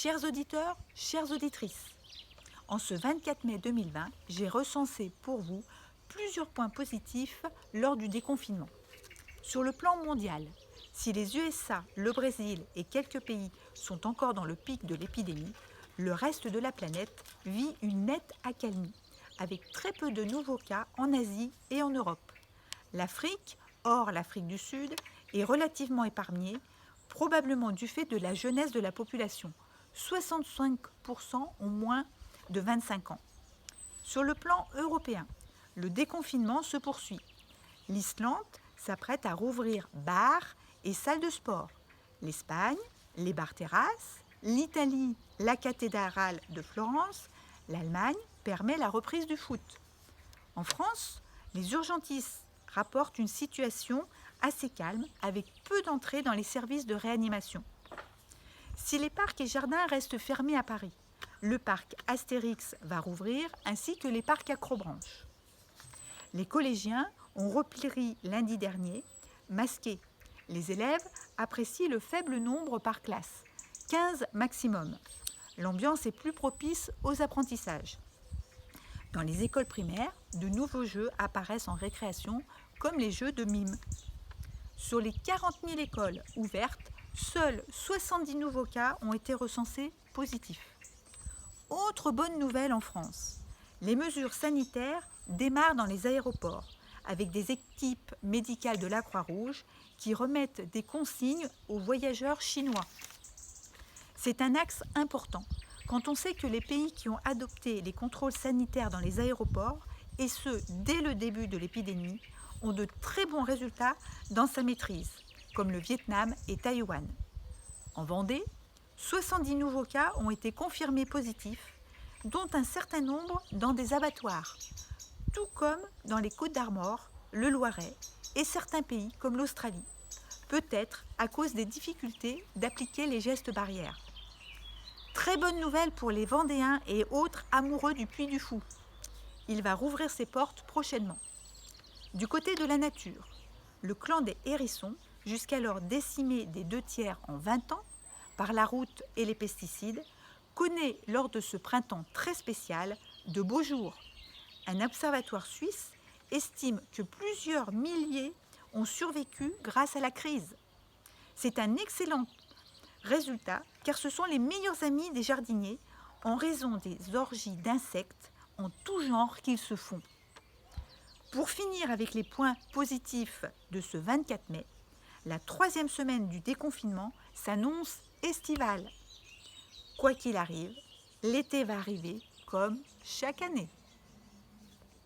Chers auditeurs, chères auditrices, en ce 24 mai 2020, j'ai recensé pour vous plusieurs points positifs lors du déconfinement. Sur le plan mondial, si les USA, le Brésil et quelques pays sont encore dans le pic de l'épidémie, le reste de la planète vit une nette accalmie, avec très peu de nouveaux cas en Asie et en Europe. L'Afrique, hors l'Afrique du Sud, est relativement épargnée, probablement du fait de la jeunesse de la population. 65% ont moins de 25 ans. Sur le plan européen, le déconfinement se poursuit. L'Islande s'apprête à rouvrir bars et salles de sport. L'Espagne, les bars-terrasses. L'Italie, la cathédrale de Florence. L'Allemagne permet la reprise du foot. En France, les urgentistes rapportent une situation assez calme avec peu d'entrées dans les services de réanimation. Si les parcs et jardins restent fermés à Paris, le parc Astérix va rouvrir ainsi que les parcs Acrobranche. Les collégiens ont repris lundi dernier, masqués. Les élèves apprécient le faible nombre par classe, 15 maximum. L'ambiance est plus propice aux apprentissages. Dans les écoles primaires, de nouveaux jeux apparaissent en récréation, comme les jeux de mime. Sur les 40 000 écoles ouvertes, seuls 70 nouveaux cas ont été recensés positifs. Autre bonne nouvelle en France, les mesures sanitaires démarrent dans les aéroports, avec des équipes médicales de la Croix-Rouge qui remettent des consignes aux voyageurs chinois. C'est un axe important quand on sait que les pays qui ont adopté les contrôles sanitaires dans les aéroports, et ce dès le début de l'épidémie, ont de très bons résultats dans sa maîtrise, comme le Vietnam et Taïwan. En Vendée, 70 nouveaux cas ont été confirmés positifs, dont un certain nombre dans des abattoirs, tout comme dans les Côtes-d'Armor, le Loiret et certains pays comme l'Australie, peut-être à cause des difficultés d'appliquer les gestes barrières. Très bonne nouvelle pour les Vendéens et autres amoureux du Puy du Fou. Il va rouvrir ses portes prochainement. Du côté de la nature, le clan des hérissons, jusqu'alors décimé des 2/3 en 20 ans, par la route et les pesticides, connaît lors de ce printemps très spécial de beaux jours. Un observatoire suisse estime que plusieurs milliers ont survécu grâce à la crise. C'est un excellent résultat car ce sont les meilleurs amis des jardiniers en raison des orgies d'insectes en tout genre qu'ils se font. Pour finir avec les points positifs de ce 24 mai, la 3e semaine du déconfinement s'annonce estivale. Quoi qu'il arrive, l'été va arriver comme chaque année.